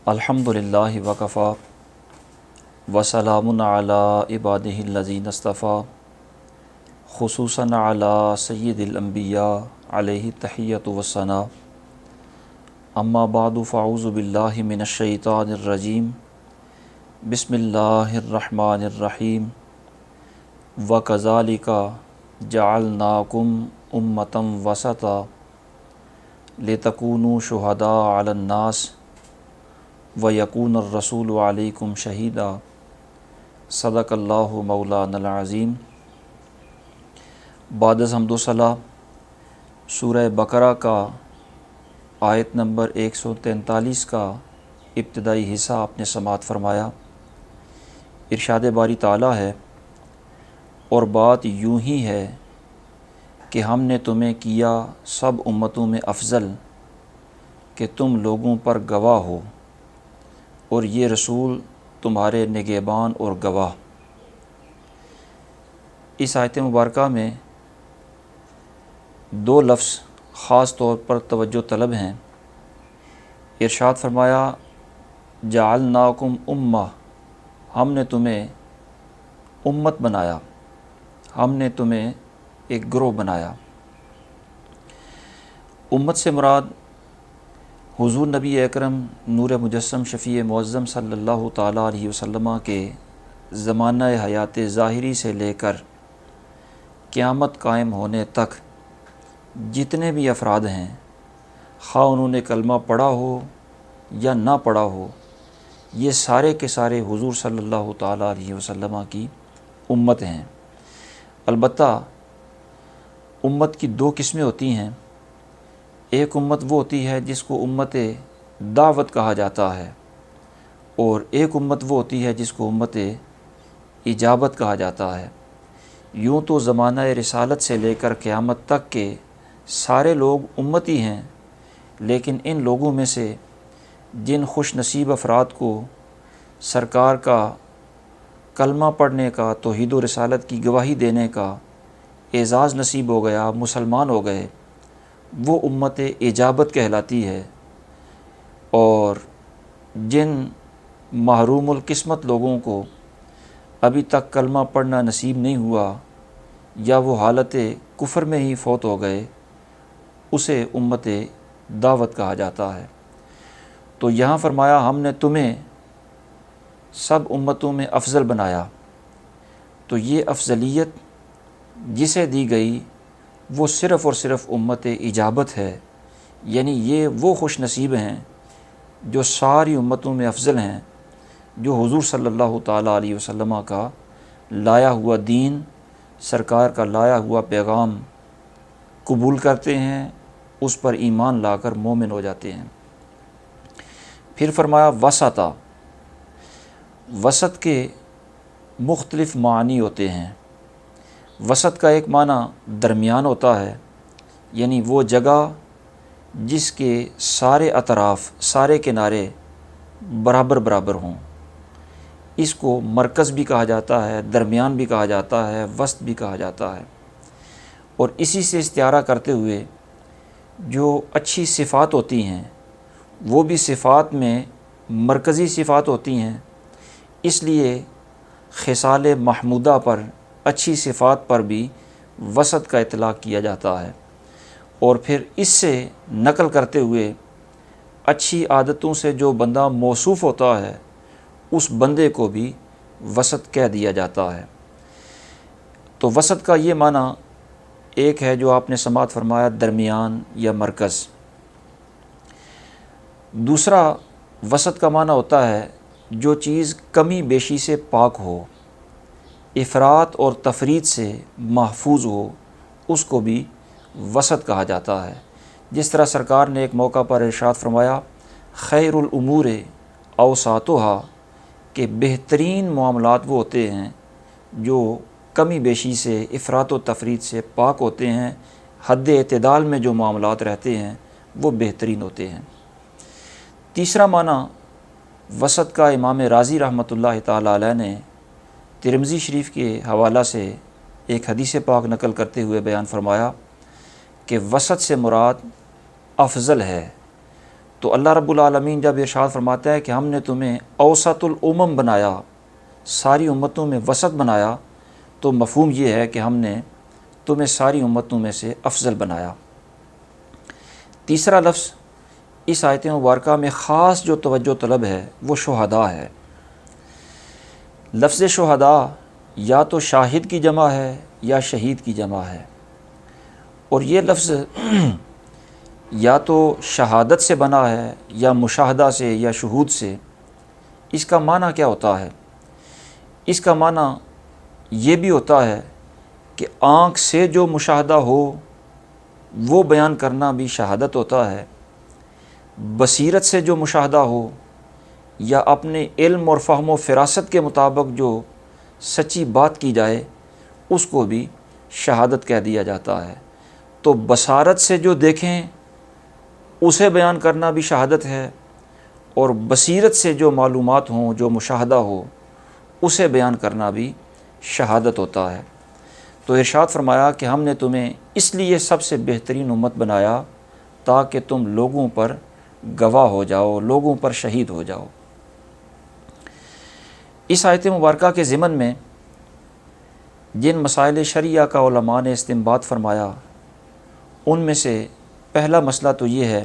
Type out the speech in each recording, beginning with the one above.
الحمدللہ وکفا وسلام علی عبادہ الذین اصطفیٰ خصوصاً علی سید الانبیاء علیہ التحیۃ والثناء اما بعد فاعوذ باللہ من الشیطان الرجیم بسم اللہ الرحمن الرحیم وکذالک جعلناکم امۃ وسطا لتکونوا شہداء علی الناس وَيَكُونَ الرَّسُولُ عَلَيْكُمْ شَهِيدًا صدق اللہ مولانا العظیم۔ بعد از حمد و ثنا سورہ بقرہ کا آیت نمبر 143 کا ابتدائی حصہ آپ نے سماعت فرمایا۔ ارشاد باری تعالیٰ ہے، اور بات یوں ہی ہے کہ ہم نے تمہیں کیا سب امتوں میں افضل کہ تم لوگوں پر گواہ ہو، اور یہ رسول تمہارے نگہبان اور گواہ۔ اس آیت مبارکہ میں دو لفظ خاص طور پر توجہ طلب ہیں۔ ارشاد فرمایا جعلناکم امہ، ہم نے تمہیں امت بنایا، ہم نے تمہیں ایک گروہ بنایا۔ امت سے مراد حضور نبی اکرم نور مجسم شفیع معظم صلی اللہ تعالیٰ علیہ وسلم کے زمانہ حیات ظاہری سے لے کر قیامت قائم ہونے تک جتنے بھی افراد ہیں، خواہ انہوں نے کلمہ پڑھا ہو یا نہ پڑھا ہو، یہ سارے کے سارے حضور صلی اللہ تعالیٰ علیہ وسلم کی امت ہیں۔ البتہ امت کی دو قسمیں ہوتی ہیں۔ ایک امت وہ ہوتی ہے جس کو امت دعوت کہا جاتا ہے، اور ایک امت وہ ہوتی ہے جس کو امت اجابت کہا جاتا ہے۔ یوں تو زمانہ رسالت سے لے کر قیامت تک کے سارے لوگ امتی ہیں، لیکن ان لوگوں میں سے جن خوش نصیب افراد کو سرکار کا کلمہ پڑھنے کا، توحید و رسالت کی گواہی دینے کا اعزاز نصیب ہو گیا، مسلمان ہو گئے، وہ امت اجابت کہلاتی ہے۔ اور جن محروم القسمت لوگوں کو ابھی تک کلمہ پڑھنا نصیب نہیں ہوا یا وہ حالت کفر میں ہی فوت ہو گئے، اسے امت دعوت کہا جاتا ہے۔ تو یہاں فرمایا ہم نے تمہیں سب امتوں میں افضل بنایا، تو یہ افضلیت جسے دی گئی وہ صرف اور صرف امت اجابت ہے، یعنی یہ وہ خوش نصیب ہیں جو ساری امتوں میں افضل ہیں، جو حضور صلی اللہ تعالیٰ علیہ وسلم کا لایا ہوا دین، سرکار کا لایا ہوا پیغام قبول کرتے ہیں، اس پر ایمان لا کر مومن ہو جاتے ہیں۔ پھر فرمایا وسطا، وسط کے مختلف معنی ہوتے ہیں۔ وسط کا ایک معنی درمیان ہوتا ہے، یعنی وہ جگہ جس کے سارے اطراف، سارے کنارے برابر برابر ہوں، اس کو مرکز بھی کہا جاتا ہے، درمیان بھی کہا جاتا ہے، وسط بھی کہا جاتا ہے۔ اور اسی سے استعارہ کرتے ہوئے جو اچھی صفات ہوتی ہیں وہ بھی صفات میں مرکزی صفات ہوتی ہیں، اس لیے خصال محمودہ پر، اچھی صفات پر بھی وسط کا اطلاق کیا جاتا ہے۔ اور پھر اس سے نقل کرتے ہوئے اچھی عادتوں سے جو بندہ موصوف ہوتا ہے اس بندے کو بھی وسط کہہ دیا جاتا ہے۔ تو وسط کا یہ معنی ایک ہے جو آپ نے سماعت فرمایا، درمیان یا مرکز۔ دوسرا وسط کا معنی ہوتا ہے جو چیز کمی بیشی سے پاک ہو، افراط اور تفریط سے محفوظ ہو، اس کو بھی وسط کہا جاتا ہے۔ جس طرح سرکار نے ایک موقع پر ارشاد فرمایا خیر الامور اوساطھا، کہ بہترین معاملات وہ ہوتے ہیں جو کمی بیشی سے، افراط و تفریط سے پاک ہوتے ہیں، حد اعتدال میں جو معاملات رہتے ہیں وہ بہترین ہوتے ہیں۔ تیسرا معنی وسط کا امام رازی رحمۃ اللہ تعالیٰ علیہ نے ترمذی شریف کے حوالہ سے ایک حدیث پاک نقل کرتے ہوئے بیان فرمایا کہ وسط سے مراد افضل ہے۔ تو اللہ رب العالمین جب ارشاد فرماتا ہے کہ ہم نے تمہیں اوسط الامم بنایا، ساری امتوں میں وسط بنایا، تو مفہوم یہ ہے کہ ہم نے تمہیں ساری امتوں میں سے افضل بنایا۔ تیسرا لفظ اس آیت مبارکہ میں خاص جو توجہ طلب ہے وہ شہداء ہے۔ لفظ شہداء یا تو شاہد کی جمع ہے یا شہید کی جمع ہے، اور یہ لفظ یا تو شہادت سے بنا ہے یا مشاہدہ سے یا شہود سے۔ اس کا معنی کیا ہوتا ہے؟ اس کا معنی یہ بھی ہوتا ہے کہ آنکھ سے جو مشاہدہ ہو وہ بیان کرنا بھی شہادت ہوتا ہے، بصیرت سے جو مشاہدہ ہو یا اپنے علم اور فہم و فراست کے مطابق جو سچی بات کی جائے اس کو بھی شہادت کہہ دیا جاتا ہے۔ تو بصارت سے جو دیکھیں اسے بیان کرنا بھی شہادت ہے، اور بصیرت سے جو معلومات ہوں، جو مشاہدہ ہو، اسے بیان کرنا بھی شہادت ہوتا ہے۔ تو ارشاد فرمایا کہ ہم نے تمہیں اس لیے سب سے بہترین امت بنایا تاکہ تم لوگوں پر گواہ ہو جاؤ، لوگوں پر شہید ہو جاؤ۔ اس آیت مبارکہ کے ضمن میں جن مسائل شرعیہ کا علماء نے استنباط فرمایا ان میں سے پہلا مسئلہ تو یہ ہے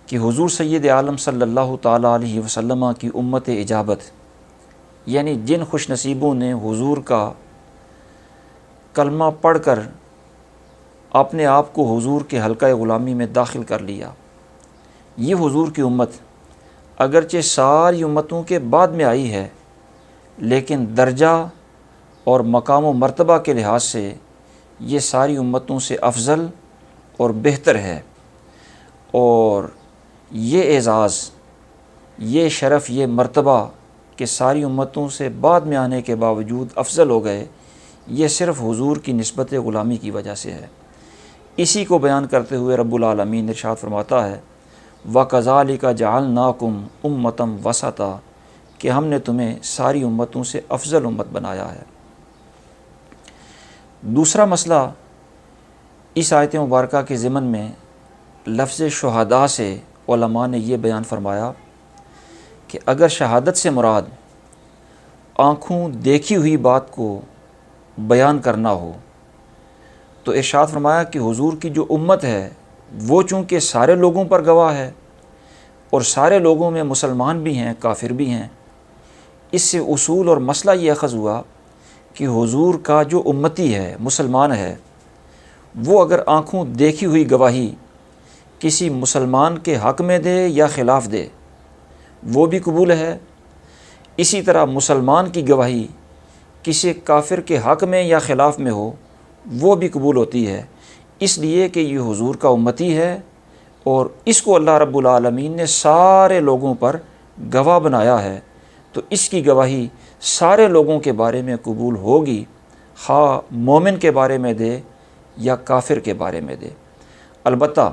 کہ حضور سید عالم صلی اللہ تعالیٰ علیہ وسلم کی امت اجابت، یعنی جن خوش نصیبوں نے حضور کا کلمہ پڑھ کر اپنے آپ کو حضور کے حلقہ غلامی میں داخل کر لیا، یہ حضور کی امت اگرچہ ساری امتوں کے بعد میں آئی ہے، لیکن درجہ اور مقام و مرتبہ کے لحاظ سے یہ ساری امتوں سے افضل اور بہتر ہے، اور یہ اعزاز، یہ شرف، یہ مرتبہ کہ ساری امتوں سے بعد میں آنے کے باوجود افضل ہو گئے، یہ صرف حضور کی نسبت غلامی کی وجہ سے ہے۔ اسی کو بیان کرتے ہوئے رب العالمین ارشاد فرماتا ہے وَكَذَلِكَ جَعَلْنَاكُمْ أُمَّةً وَسَطًا، کہ ہم نے تمہیں ساری امتوں سے افضل امت بنایا ہے۔ دوسرا مسئلہ اس آیت مبارکہ کے ضمن میں لفظ شہداء سے علماء نے یہ بیان فرمایا کہ اگر شہادت سے مراد آنکھوں دیکھی ہوئی بات کو بیان کرنا ہو تو ارشاد فرمایا کہ حضور کی جو امت ہے وہ چونکہ سارے لوگوں پر گواہ ہے، اور سارے لوگوں میں مسلمان بھی ہیں، کافر بھی ہیں، اس سے اصول اور مسئلہ یہ اخذ ہوا کہ حضور کا جو امتی ہے، مسلمان ہے، وہ اگر آنکھوں دیکھی ہوئی گواہی کسی مسلمان کے حق میں دے یا خلاف دے وہ بھی قبول ہے، اسی طرح مسلمان کی گواہی کسی کافر کے حق میں یا خلاف میں ہو وہ بھی قبول ہوتی ہے، اس لیے کہ یہ حضور کا امتی ہے اور اس کو اللہ رب العالمین نے سارے لوگوں پر گواہ بنایا ہے، تو اس کی گواہی سارے لوگوں کے بارے میں قبول ہوگی، خواہ مومن کے بارے میں دے یا کافر کے بارے میں دے۔ البتہ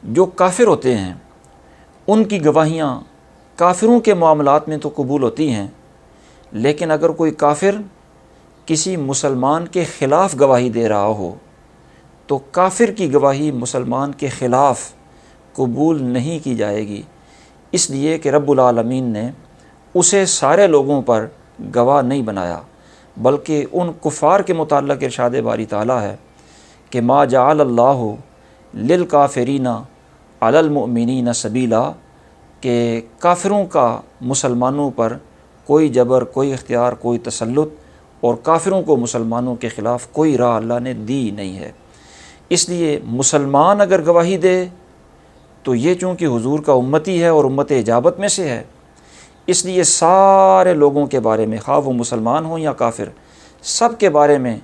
جو کافر ہوتے ہیں ان کی گواہیاں کافروں کے معاملات میں تو قبول ہوتی ہیں، لیکن اگر کوئی کافر کسی مسلمان کے خلاف گواہی دے رہا ہو تو کافر کی گواہی مسلمان کے خلاف قبول نہیں کی جائے گی، اس لیے کہ رب العالمین نے اسے سارے لوگوں پر گواہ نہیں بنایا، بلکہ ان کفار کے متعلق ارشاد باری تعالیٰ ہے کہ ما جعل اللہ للکافرین علی المؤمنین سبیلا، کہ کافروں کا مسلمانوں پر کوئی جبر، کوئی اختیار، کوئی تسلط، اور کافروں کو مسلمانوں کے خلاف کوئی راہ اللہ نے دی نہیں ہے۔ اس لیے مسلمان اگر گواہی دے تو یہ چونکہ حضور کا امتی ہے اور امت اجابت میں سے ہے، اس لیے سارے لوگوں کے بارے میں، خواہ وہ مسلمان ہوں یا کافر، سب کے بارے میں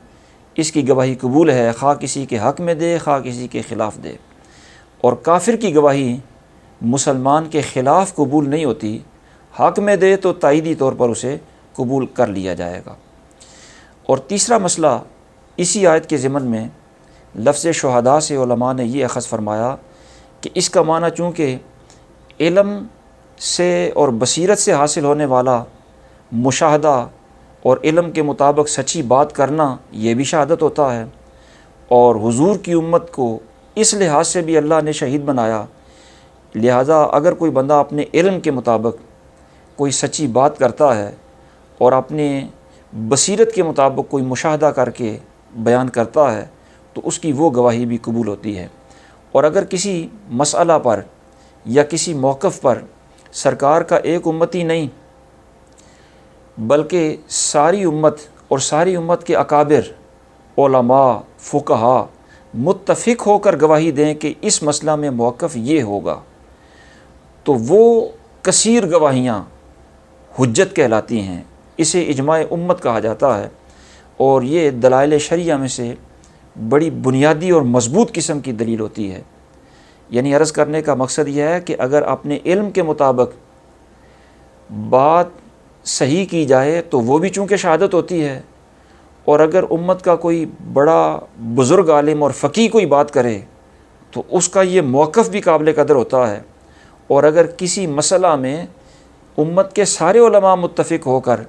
اس کی گواہی قبول ہے، خواہ کسی کے حق میں دے، خواہ کسی کے خلاف دے۔ اور کافر کی گواہی مسلمان کے خلاف قبول نہیں ہوتی، حق میں دے تو تائیدی طور پر اسے قبول کر لیا جائے گا۔ اور تیسرا مسئلہ اسی آیت کے ضمن میں لفظ شہداء سے علماء نے یہ اخذ فرمایا کہ اس کا معنی چونکہ علم سے اور بصیرت سے حاصل ہونے والا مشاہدہ اور علم کے مطابق سچی بات کرنا یہ بھی شہادت ہوتا ہے، اور حضور کی امت کو اس لحاظ سے بھی اللہ نے شہید بنایا لہٰذا اگر کوئی بندہ اپنے علم کے مطابق کوئی سچی بات کرتا ہے اور اپنے بصیرت کے مطابق کوئی مشاہدہ کر کے بیان کرتا ہے تو اس کی وہ گواہی بھی قبول ہوتی ہے۔ اور اگر کسی مسئلہ پر یا کسی موقف پر سرکار کا ایک امتی نہیں بلکہ ساری امت اور ساری امت کے اکابر علماء فقہا متفق ہو کر گواہی دیں کہ اس مسئلہ میں موقف یہ ہوگا تو وہ کثیر گواہیاں حجت کہلاتی ہیں، اسے اجماع امت کہا جاتا ہے۔ اور یہ دلائل شرعیہ میں سے بڑی بنیادی اور مضبوط قسم کی دلیل ہوتی ہے۔ یعنی عرض کرنے کا مقصد یہ ہے کہ اگر اپنے علم کے مطابق بات صحیح کی جائے تو وہ بھی چونکہ شہادت ہوتی ہے، اور اگر امت کا کوئی بڑا بزرگ عالم اور فقیہ کوئی بات کرے تو اس کا یہ موقف بھی قابل قدر ہوتا ہے۔ اور اگر کسی مسئلہ میں امت کے سارے علماء متفق ہو کر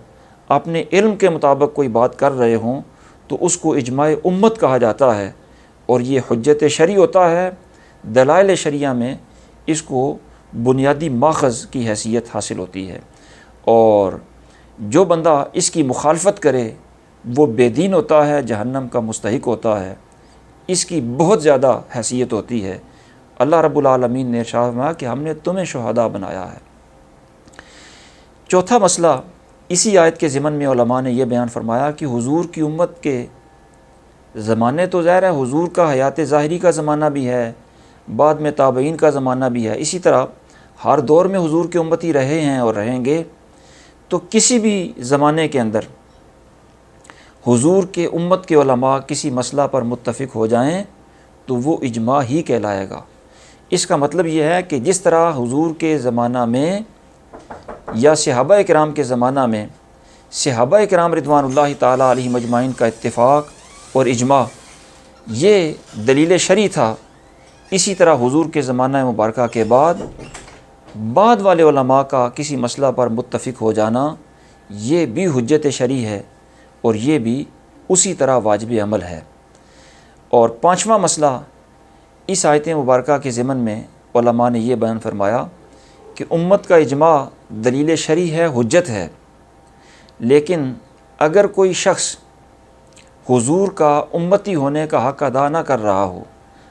اپنے علم کے مطابق کوئی بات کر رہے ہوں تو اس کو اجماع امت کہا جاتا ہے، اور یہ حجت شرعی ہوتا ہے۔ دلائل شرعیہ میں اس کو بنیادی ماخذ کی حیثیت حاصل ہوتی ہے، اور جو بندہ اس کی مخالفت کرے وہ بے دین ہوتا ہے، جہنم کا مستحق ہوتا ہے، اس کی بہت زیادہ حیثیت ہوتی ہے۔ اللہ رب العالمین نے ارشاد فرمایا کہ ہم نے تمہیں شہداء بنایا ہے۔ چوتھا مسئلہ اسی آیت کے ضمن میں علماء نے یہ بیان فرمایا کہ حضور کی امت کے زمانے تو ظاہر ہے حضور کا حیات ظاہری کا زمانہ بھی ہے، بعد میں تابعین کا زمانہ بھی ہے، اسی طرح ہر دور میں حضور کے امتی رہے ہیں اور رہیں گے۔ تو کسی بھی زمانے کے اندر حضور کے امت کے علماء کسی مسئلہ پر متفق ہو جائیں تو وہ اجماع ہی کہلائے گا۔ اس کا مطلب یہ ہے کہ جس طرح حضور کے زمانہ میں یا صحابہ کرام کے زمانہ میں صحابہ کرام رضوان اللہ تعالیٰ علیہم اجمعین کا اتفاق اور اجماع یہ دلیل شرعی تھا، اسی طرح حضور کے زمانہ مبارکہ کے بعد والے علماء کا کسی مسئلہ پر متفق ہو جانا یہ بھی حجت شرعی ہے، اور یہ بھی اسی طرح واجب عمل ہے۔ اور پانچواں مسئلہ اس آیت مبارکہ کے ضمن میں علماء نے یہ بیان فرمایا کہ امت کا اجماع دلیل شرعی ہے، حجت ہے، لیکن اگر کوئی شخص حضور کا امتی ہونے کا حق ادا نہ کر رہا ہو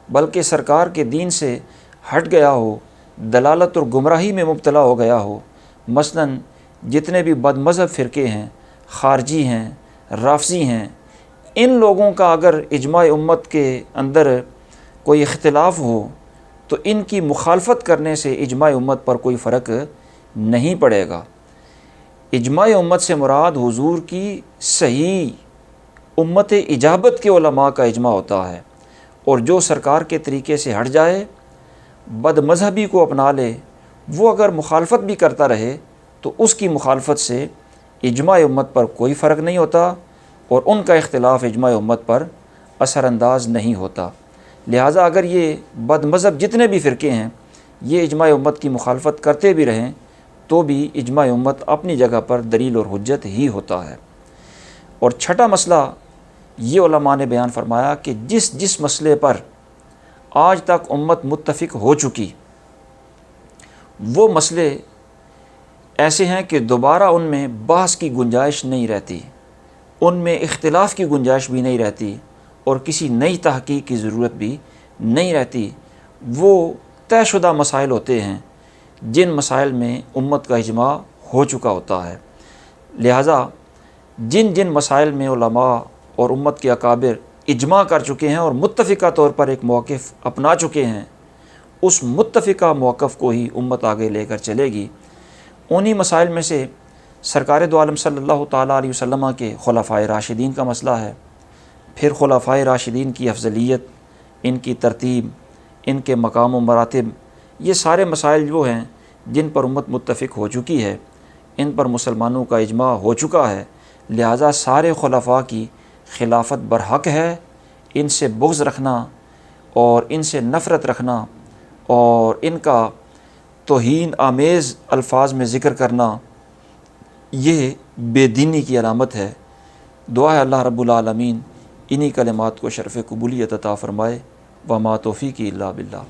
بلکہ سرکار کے دین سے ہٹ گیا ہو، دلالت اور گمراہی میں مبتلا ہو گیا ہو، مثلاً جتنے بھی بد مذہب فرقے ہیں، خارجی ہیں، رافضی ہیں، ان لوگوں کا اگر اجماع امت کے اندر کوئی اختلاف ہو تو ان کی مخالفت کرنے سے اجماع امت پر کوئی فرق نہیں پڑے گا۔ اجماع امت سے مراد حضور کی صحیح امت اجابت کے علماء کا اجماع ہوتا ہے، اور جو سرکار کے طریقے سے ہٹ جائے، بد مذہبی کو اپنا لے، وہ اگر مخالفت بھی کرتا رہے تو اس کی مخالفت سے اجماع امت پر کوئی فرق نہیں ہوتا، اور ان کا اختلاف اجماع امت پر اثر انداز نہیں ہوتا۔ لہٰذا اگر یہ بد مذہب جتنے بھی فرقے ہیں یہ اجماع امت کی مخالفت کرتے بھی رہیں تو بھی اجماع امت اپنی جگہ پر دلیل اور حجت ہی ہوتا ہے۔ اور چھٹا مسئلہ یہ علماء نے بیان فرمایا کہ جس مسئلے پر آج تک امت متفق ہو چکی وہ مسئلے ایسے ہیں کہ دوبارہ ان میں بحث کی گنجائش نہیں رہتی، ان میں اختلاف کی گنجائش بھی نہیں رہتی، اور کسی نئی تحقیق کی ضرورت بھی نہیں رہتی۔ وہ طے شدہ مسائل ہوتے ہیں جن مسائل میں امت کا اجماع ہو چکا ہوتا ہے۔ لہٰذا جن مسائل میں علماء اور امت کے اکابر اجماع کر چکے ہیں اور متفقہ طور پر ایک موقف اپنا چکے ہیں، اس متفقہ موقف کو ہی امت آگے لے کر چلے گی۔ انہی مسائل میں سے سرکار دو عالم صلی اللہ تعالیٰ علیہ وسلم کے خلفائے راشدین کا مسئلہ ہے، پھر خلفائے راشدین کی افضلیت، ان کی ترتیب، ان کے مقام و مراتب، یہ سارے مسائل جو ہیں جن پر امت متفق ہو چکی ہے، ان پر مسلمانوں کا اجماع ہو چکا ہے۔ لہٰذا سارے خلفاء کی خلافت برحق ہے، ان سے بغض رکھنا اور ان سے نفرت رکھنا اور ان کا توہین آمیز الفاظ میں ذکر کرنا یہ بے دینی کی علامت ہے۔ دعا ہے اللہ رب العالمین انہی کلمات کو شرف قبولیت عطا فرمائے۔ وما توفیقی الا باللہ۔